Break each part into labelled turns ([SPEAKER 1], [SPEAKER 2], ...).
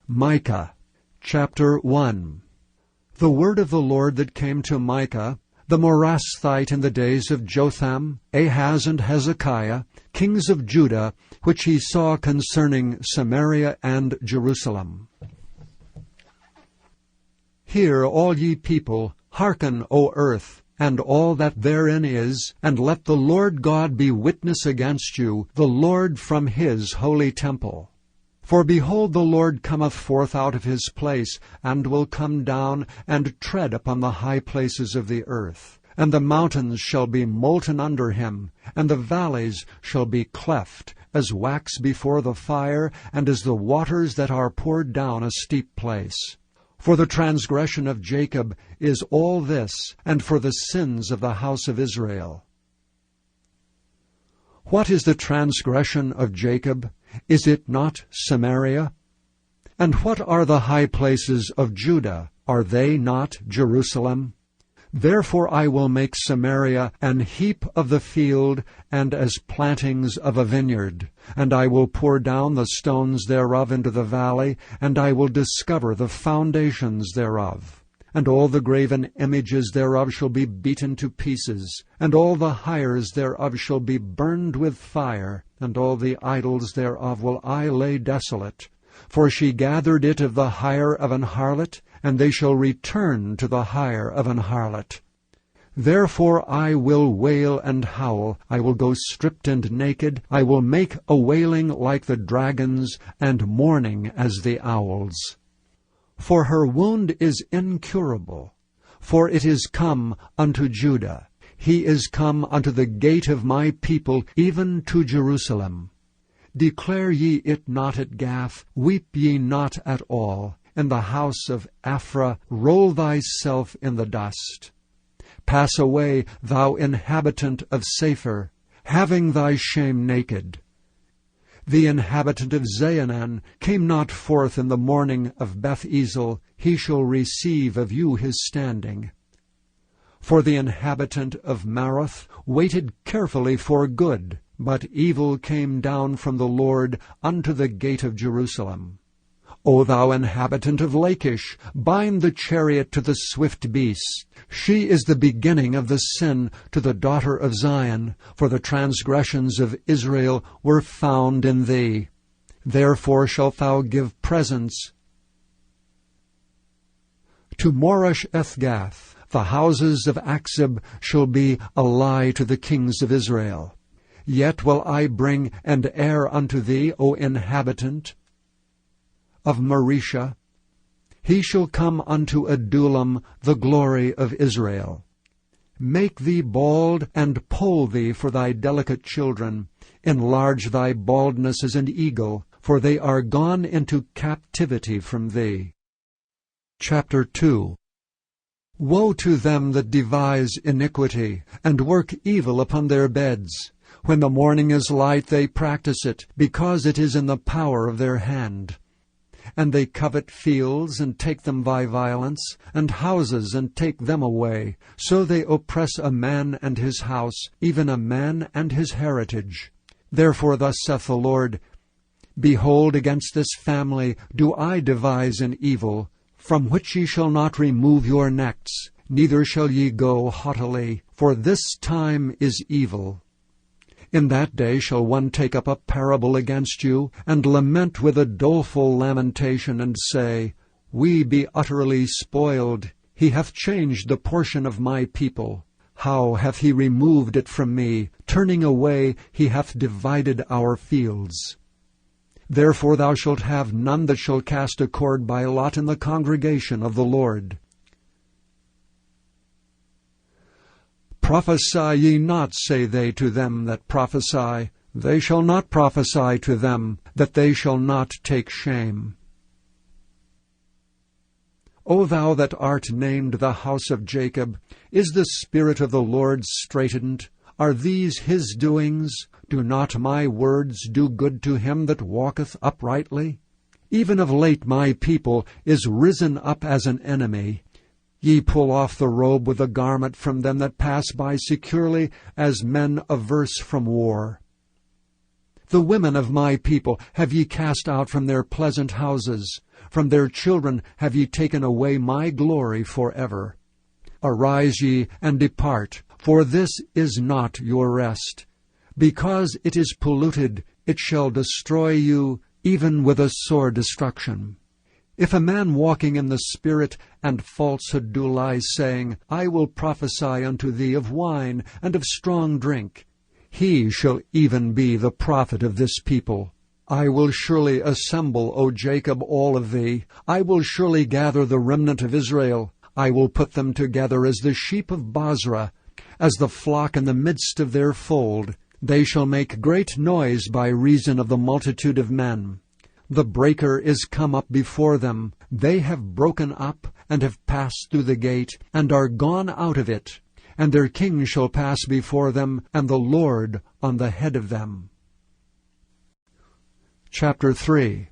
[SPEAKER 1] MICAH chapter 1. The word of the Lord that came to Micah, the Morasthite, in the days of Jotham, Ahaz, and Hezekiah, kings of Judah, which he saw concerning Samaria and Jerusalem. Hear, all ye people, hearken, O earth, and all that therein is, and let the Lord God be witness against you, the Lord from his holy temple. For behold, the Lord cometh forth out of his place, and will come down, and tread upon the high places of the earth. And the mountains shall be molten under him, and the valleys shall be cleft, as wax before the fire, and as the waters that are poured down a steep place. For the transgression of Jacob is all this, and for the sins of the house of Israel. What is the transgression of Jacob? Is it not Samaria? And what are the high places of Judah? Are they not Jerusalem? Therefore I will make Samaria an heap of the field, and as plantings of a vineyard. And I will pour down the stones thereof into the valley, and I will discover the foundations thereof. And all the graven images thereof shall be beaten to pieces, and all the hires thereof shall be burned with fire, and all the idols thereof will I lay desolate. For she gathered it of the hire of an harlot, and they shall return to the hire of an harlot. Therefore I will wail and howl, I will go stripped and naked, I will make a wailing like the dragons, and mourning as the owls. For her wound is incurable, for it is come unto Judah. He is come unto the gate of my people, even to Jerusalem. Declare ye it not at Gath, weep ye not at all. In the house of Aphrah roll thyself in the dust. Pass away, thou inhabitant of Sapher, having thy shame naked. The inhabitant of Zaanan came not forth in the morning of Beth-ezel, he shall receive of you his standing. For the inhabitant of Maroth waited carefully for good, but evil came down from the Lord unto the gate of Jerusalem. O thou inhabitant of Lachish, bind the chariot to the swift beast. She is the beginning of the sin to the daughter of Zion, for the transgressions of Israel were found in thee. Therefore shalt thou give presents to Morosh-ethgath. The houses of Achzib shall be a lie to the kings of Israel. Yet will I bring an heir unto thee, O inhabitant of Mareshah. He shall come unto Adullam, the glory of Israel. Make thee bald, and poll thee for thy delicate children. Enlarge thy baldness as an eagle, for they are gone into captivity from thee. Chapter 2. Woe to them that devise iniquity, and work evil upon their beds. When the morning is light they practice it, because it is in the power of their hand. And they covet fields, and take them by violence, and houses, and take them away. So they oppress a man and his house, even a man and his heritage. Therefore thus saith the Lord, Behold, against this family do I devise an evil, from which ye shall not remove your necks, neither shall ye go haughtily, for this time is evil. In that day shall one take up a parable against you, and lament with a doleful lamentation, and say, We be utterly spoiled. He hath changed the portion of my people. How hath he removed it from me? Turning away, he hath divided our fields. Therefore thou shalt have none that shall cast a cord by lot in the congregation of the Lord. Prophesy ye not, say they to them that prophesy. They shall not prophesy to them, that they shall not take shame. O thou that art named the house of Jacob, is the Spirit of the Lord straitened? Are these his doings? Do not my words do good to him that walketh uprightly? Even of late my people is risen up as an enemy. Ye pull off the robe with the garment from them that pass by securely, as men averse from war. The women of my people have ye cast out from their pleasant houses. From their children have ye taken away my glory forever. Arise ye, and depart, for this is not your rest. Because it is polluted, it shall destroy you, even with a sore destruction. If a man walking in the Spirit and falsehood do lie, saying, I will prophesy unto thee of wine and of strong drink, he shall even be the prophet of this people. I will surely assemble, O Jacob, all of thee. I will surely gather the remnant of Israel. I will put them together as the sheep of Bozrah, as the flock in the midst of their fold. They shall make great noise by reason of the multitude of men. The breaker is come up before them. They have broken up, and have passed through the gate, and are gone out of it. And their king shall pass before them, and the Lord on the head of them. Chapter 3.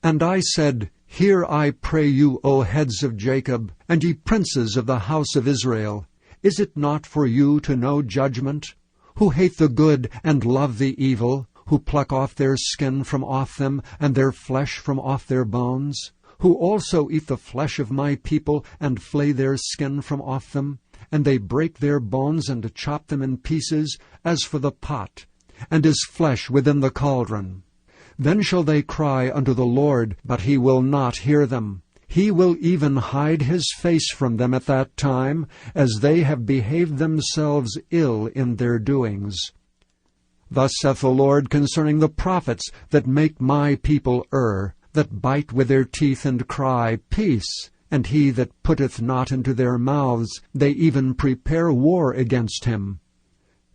[SPEAKER 1] And I said, Hear, I pray you, O heads of Jacob, and ye princes of the house of Israel. Is it not for you to know judgment? Who hate the good and love the evil, who pluck off their skin from off them, and their flesh from off their bones, who also eat the flesh of my people, and flay their skin from off them, and they break their bones, and chop them in pieces, as for the pot, and his flesh within the cauldron. Then shall they cry unto the Lord, but he will not hear them. He will even hide his face from them at that time, as they have behaved themselves ill in their doings. Thus saith the Lord concerning the prophets that make my people err, that bite with their teeth and cry, Peace! And he that putteth not into their mouths, they even prepare war against him.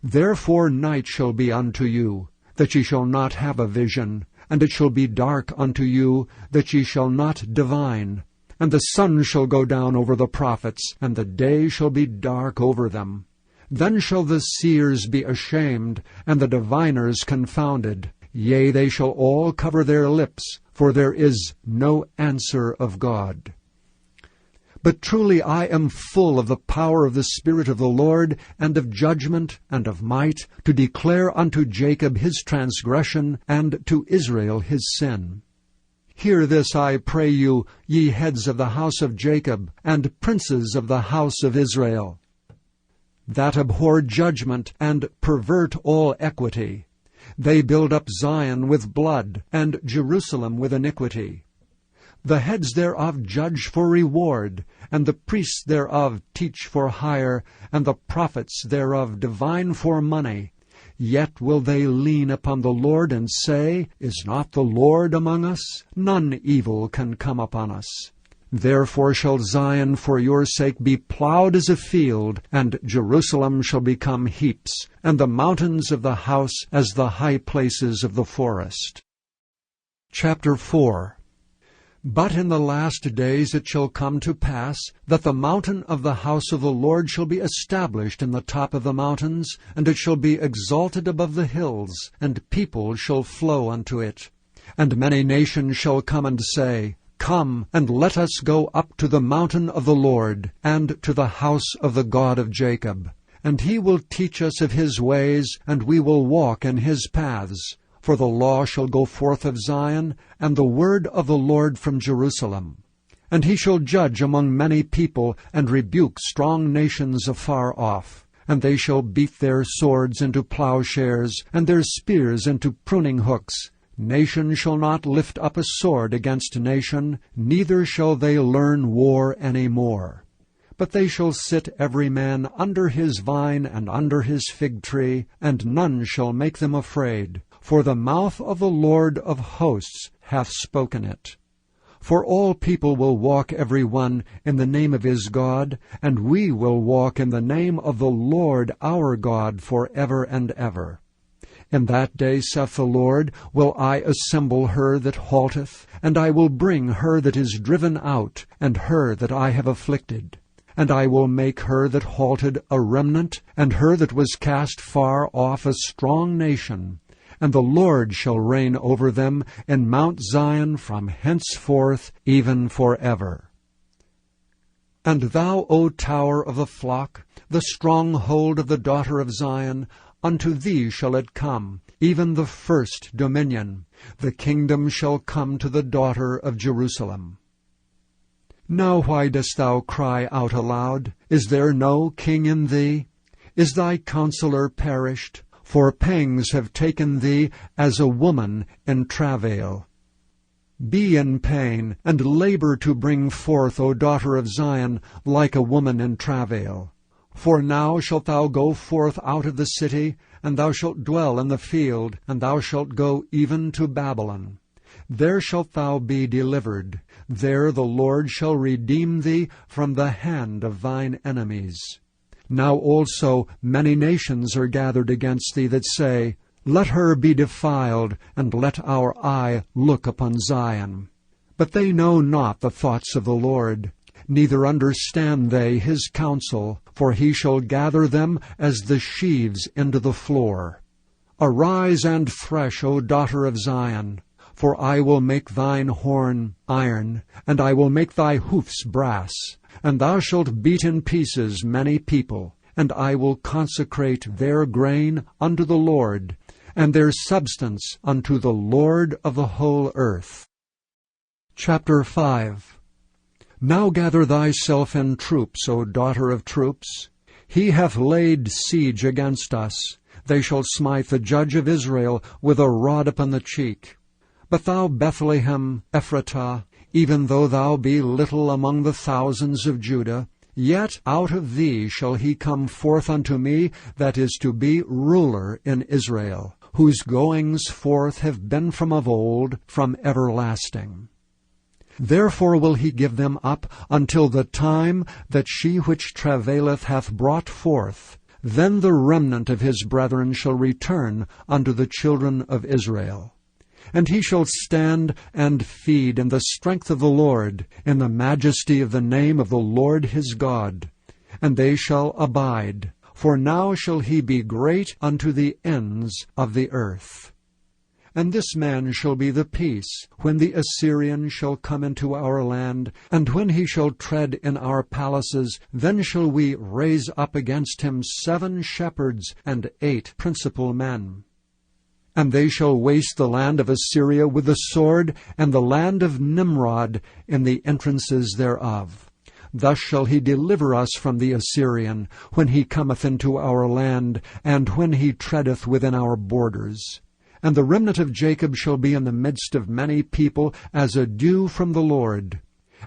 [SPEAKER 1] Therefore night shall be unto you, that ye shall not have a vision, and it shall be dark unto you, that ye shall not divine. And the sun shall go down over the prophets, and the day shall be dark over them. Then shall the seers be ashamed, and the diviners confounded. Yea, they shall all cover their lips, for there is no answer of God. But truly I am full of the power of the Spirit of the Lord, and of judgment, and of might, to declare unto Jacob his transgression, and to Israel his sin. Hear this, I pray you, ye heads of the house of Jacob, and princes of the house of Israel, that abhor judgment, and pervert all equity. They build up Zion with blood, and Jerusalem with iniquity. The heads thereof judge for reward, and the priests thereof teach for hire, and the prophets thereof divine for money. Yet will they lean upon the Lord, and say, Is not the Lord among us? None evil can come upon us. Therefore shall Zion for your sake be plowed as a field, and Jerusalem shall become heaps, and the mountains of the house as the high places of the forest. Chapter 4. But in the last days it shall come to pass, that the mountain of the house of the Lord shall be established in the top of the mountains, and it shall be exalted above the hills, and people shall flow unto it. And many nations shall come and say, Come, and let us go up to the mountain of the Lord, and to the house of the God of Jacob. And he will teach us of his ways, and we will walk in his paths. For the law shall go forth of Zion, and the word of the Lord from Jerusalem. And he shall judge among many people, and rebuke strong nations afar off. And they shall beat their swords into plowshares, and their spears into pruning hooks. Nation shall not lift up a sword against nation, neither shall they learn war any more. But they shall sit every man under his vine and under his fig tree, and none shall make them afraid. For the mouth of the Lord of hosts hath spoken it. For all people will walk every one in the name of his God, and we will walk in the name of the Lord our God for ever and ever. In that day, saith the Lord, will I assemble her that halteth, and I will bring her that is driven out, and her that I have afflicted. And I will make her that halted a remnant, and her that was cast far off a strong nation. And the Lord shall reign over them in Mount Zion from henceforth even forever. And thou, O tower of the flock, the stronghold of the daughter of Zion, unto thee shall it come, even the first dominion. The kingdom shall come to the daughter of Jerusalem. Now why dost thou cry out aloud? Is there no king in thee? Is thy counselor perished? For pangs have taken thee as a woman in travail. Be in pain, and labor to bring forth, O daughter of Zion, like a woman in travail. For now shalt thou go forth out of the city, and thou shalt dwell in the field, and thou shalt go even to Babylon. There shalt thou be delivered. There the Lord shall redeem thee from the hand of thine enemies. Now also many nations are gathered against thee that say, Let her be defiled, and let our eye look upon Zion. But they know not the thoughts of the Lord, neither understand they his counsel, for he shall gather them as the sheaves into the floor. Arise and thresh, O daughter of Zion, for I will make thine horn iron, and I will make thy hoofs brass, and thou shalt beat in pieces many people, and I will consecrate their grain unto the Lord, and their substance unto the Lord of the whole earth. Chapter 5. Now gather thyself in troops, O daughter of troops. He hath laid siege against us. They shall smite the judge of Israel with a rod upon the cheek. But thou, Bethlehem Ephratah, even though thou be little among the thousands of Judah, yet out of thee shall he come forth unto me that is to be ruler in Israel, whose goings forth have been from of old, from everlasting. Therefore will he give them up until the time that she which travaileth hath brought forth. Then the remnant of his brethren shall return unto the children of Israel. And he shall stand and feed in the strength of the Lord, in the majesty of the name of the Lord his God. And they shall abide, for now shall he be great unto the ends of the earth. And this man shall be the peace, when the Assyrian shall come into our land, and when he shall tread in our palaces, then shall we raise up against him 7 shepherds and 8 principal men. And they shall waste the land of Assyria with the sword, and the land of Nimrod in the entrances thereof. Thus shall he deliver us from the Assyrian, when he cometh into our land, and when he treadeth within our borders. And the remnant of Jacob shall be in the midst of many people, as a dew from the Lord,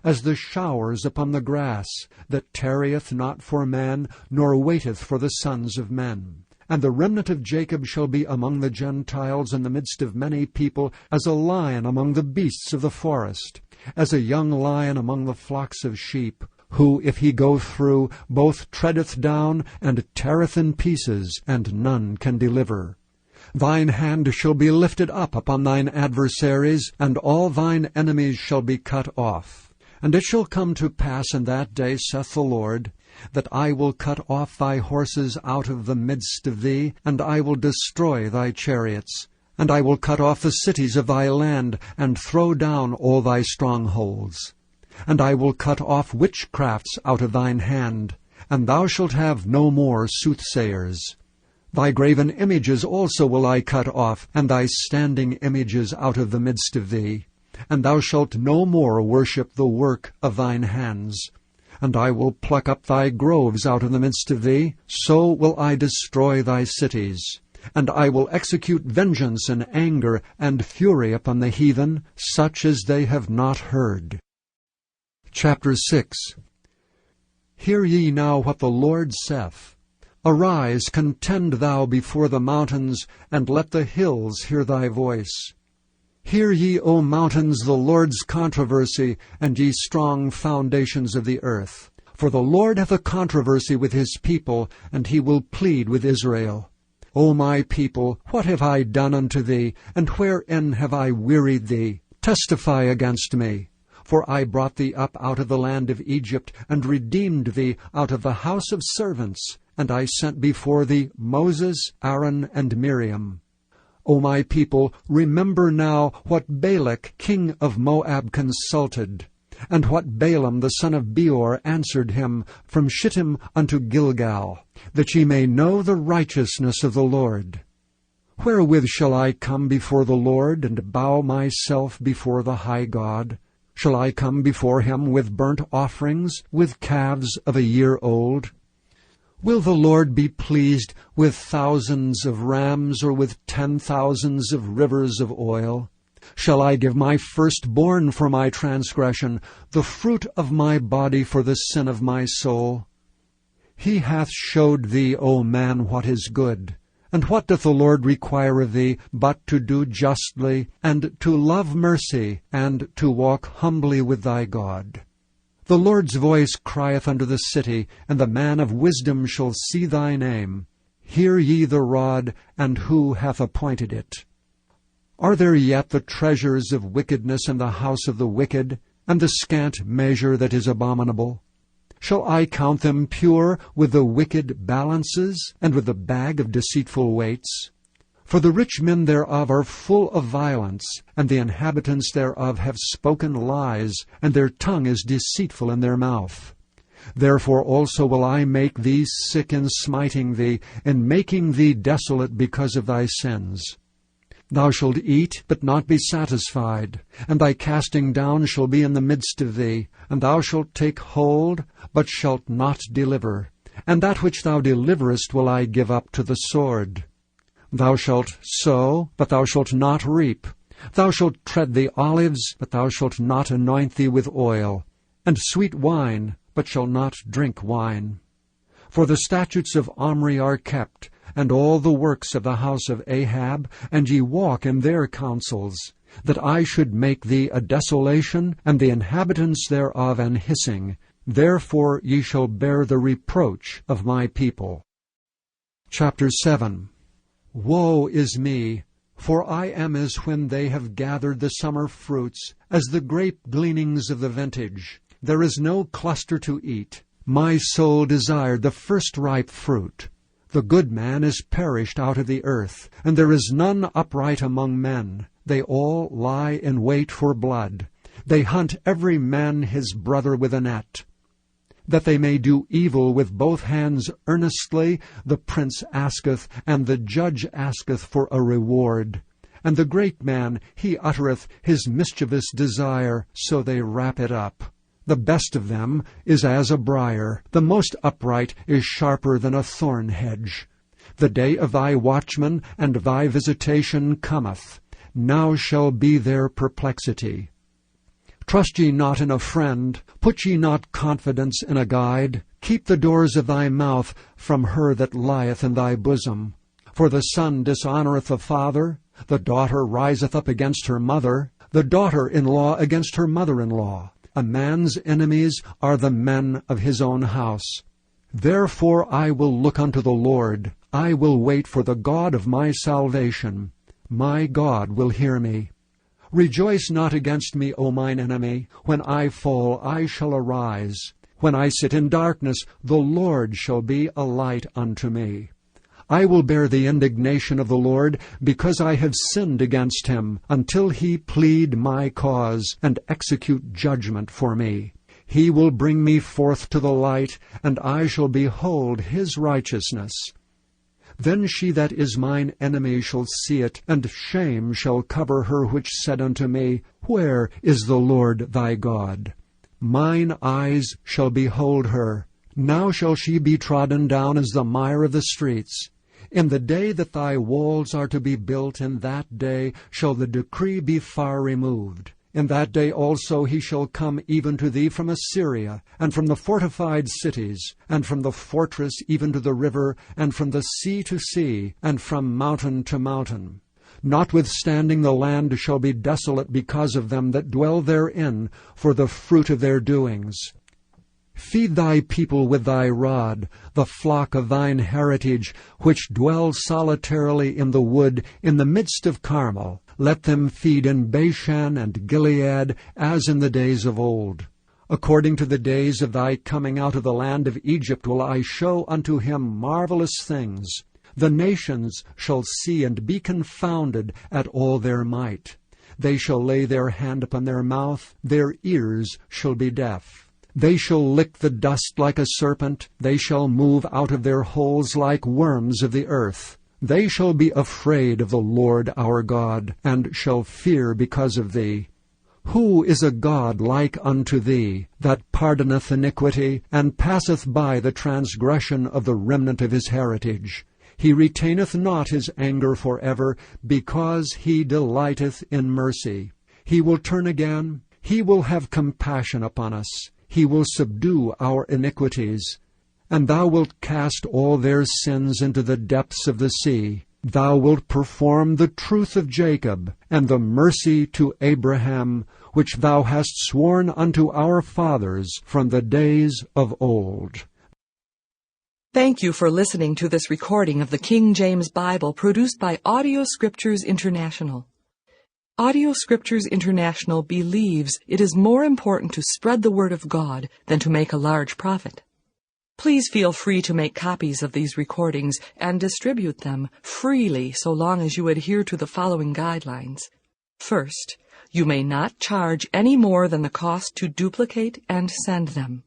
[SPEAKER 1] as the showers upon the grass, that tarrieth not for man, nor waiteth for the sons of men. And the remnant of Jacob shall be among the Gentiles in the midst of many people, as a lion among the beasts of the forest, as a young lion among the flocks of sheep, who, if he go through, both treadeth down and teareth in pieces, and none can deliver. Thine hand shall be lifted up upon thine adversaries, and all thine enemies shall be cut off. And it shall come to pass in that day, saith the Lord, that I will cut off thy horses out of the midst of thee, and I will destroy thy chariots. And I will cut off the cities of thy land, and throw down all thy strongholds. And I will cut off witchcrafts out of thine hand, and thou shalt have no more soothsayers. Thy graven images also will I cut off, and thy standing images out of the midst of thee. And thou shalt no more worship the work of thine hands. And I will pluck up thy groves out of the midst of thee, so will I destroy thy cities. And I will execute vengeance and anger and fury upon the heathen, such as they have not heard. Chapter 6. Hear ye now what the Lord saith. Arise, contend thou before the mountains, and let the hills hear thy voice. Hear ye, O mountains, the Lord's controversy, and ye strong foundations of the earth. For the Lord hath a controversy with his people, and he will plead with Israel. O my people, what have I done unto thee, and wherein have I wearied thee? Testify against me. For I brought thee up out of the land of Egypt, and redeemed thee out of the house of servants, and I sent before thee Moses, Aaron, and Miriam. O my people, remember now what Balak king of Moab consulted, And what Balaam the son of Beor answered him from Shittim unto Gilgal, that ye may know the righteousness of the Lord. Wherewith shall I come before the Lord, and bow myself before the high God? Shall I come before him with burnt offerings, with calves of a year old? Will the Lord be pleased with thousands of rams, or with 10,000s of rivers of oil? Shall I give my firstborn for my transgression, the fruit of my body for the sin of my soul? He hath showed thee, O man, what is good. And what doth the Lord require of thee, but to do justly, and to love mercy, and to walk humbly with thy God? The Lord's voice crieth unto the city, and the man of wisdom shall see thy name. Hear ye the rod, and who hath appointed it? Are there yet the treasures of wickedness in the house of the wicked, and the scant measure that is abominable? Shall I count them pure with the wicked balances, and with the bag of deceitful weights? For the rich men thereof are full of violence, and the inhabitants thereof have spoken lies, and their tongue is deceitful in their mouth. Therefore also will I make thee sick in smiting thee, and making thee desolate because of thy sins. Thou shalt eat, but not be satisfied, and thy casting down shall be in the midst of thee, and thou shalt take hold, but shalt not deliver. And that which thou deliverest will I give up to the sword. Thou shalt sow, but thou shalt not reap. Thou shalt tread the olives, but thou shalt not anoint thee with oil, and sweet wine, but shalt not drink wine. For the statutes of Omri are kept, and all the works of the house of Ahab, and ye walk in their counsels, that I should make thee a desolation, and the inhabitants thereof an hissing. Therefore ye shall bear the reproach of my people. Chapter 7. Woe is me! For I am as when they have gathered the summer fruits, as the grape gleanings of the vintage. There is no cluster to eat. My soul desired the first ripe fruit. The good man is perished out of the earth, and there is none upright among men. They all lie in wait for blood. They hunt every man his brother with a net. That they may do evil with both hands earnestly, the prince asketh, and the judge asketh for a reward. And the great man, he uttereth his mischievous desire, so they wrap it up. The best of them is as a briar, the most upright is sharper than a thorn hedge. The day of thy watchman and thy visitation cometh. Now shall be their perplexity. Trust ye not in a friend, put ye not confidence in a guide. Keep the doors of thy mouth from her that lieth in thy bosom. For the son dishonoureth the father, the daughter riseth up against her mother, the daughter-in-law against her mother-in-law. A man's enemies are the men of his own house. Therefore I will look unto the Lord. I will wait for the God of my salvation. My God will hear me. Rejoice not against me, O mine enemy. When I fall, I shall arise. When I sit in darkness, the Lord shall be a light unto me. I will bear the indignation of the Lord, because I have sinned against him, until he plead my cause, and execute judgment for me. He will bring me forth to the light, and I shall behold his righteousness. Then she that is mine enemy shall see it, and shame shall cover her which said unto me, Where is the Lord thy God? Mine eyes shall behold her. Now shall she be trodden down as the mire of the streets. In the day that thy walls are to be built, in that day shall the decree be far removed. In that day also he shall come even to thee from Assyria, and from the fortified cities, and from the fortress even to the river, and from the sea to sea, and from mountain to mountain. Notwithstanding the land shall be desolate because of them that dwell therein, for the fruit of their doings. Feed thy people with thy rod, the flock of thine heritage, which dwell solitarily in the wood, in the midst of Carmel. Let them feed in Bashan and Gilead, as in the days of old. According to the days of thy coming out of the land of Egypt will I show unto him marvelous things. The nations shall see and be confounded at all their might. They shall lay their hand upon their mouth, their ears shall be deaf. They shall lick the dust like a serpent, they shall move out of their holes like worms of the earth. They shall be afraid of the Lord our God, and shall fear because of thee. Who is a God like unto thee, that pardoneth iniquity, and passeth by the transgression of the remnant of his heritage? He retaineth not his anger forever, because he delighteth in mercy. He will turn again, he will have compassion upon us. He will subdue our iniquities. And thou wilt cast all their sins into the depths of the sea. Thou wilt perform the truth of Jacob, and the mercy to Abraham, which thou hast sworn unto our fathers from the days of old.
[SPEAKER 2] Thank you for listening to this recording of the King James Bible produced by Audio Scriptures International. Audio Scriptures International believes it is more important to spread the Word of God than to make a large profit. Please feel free to make copies of these recordings and distribute them freely so long as you adhere to the following guidelines. First, you may not charge any more than the cost to duplicate and send them.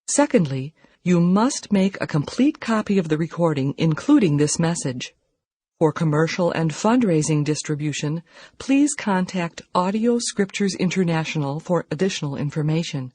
[SPEAKER 2] Secondly, you must make a complete copy of the recording, including this message. For commercial and fundraising distribution, please contact Audio Scriptures International for additional information.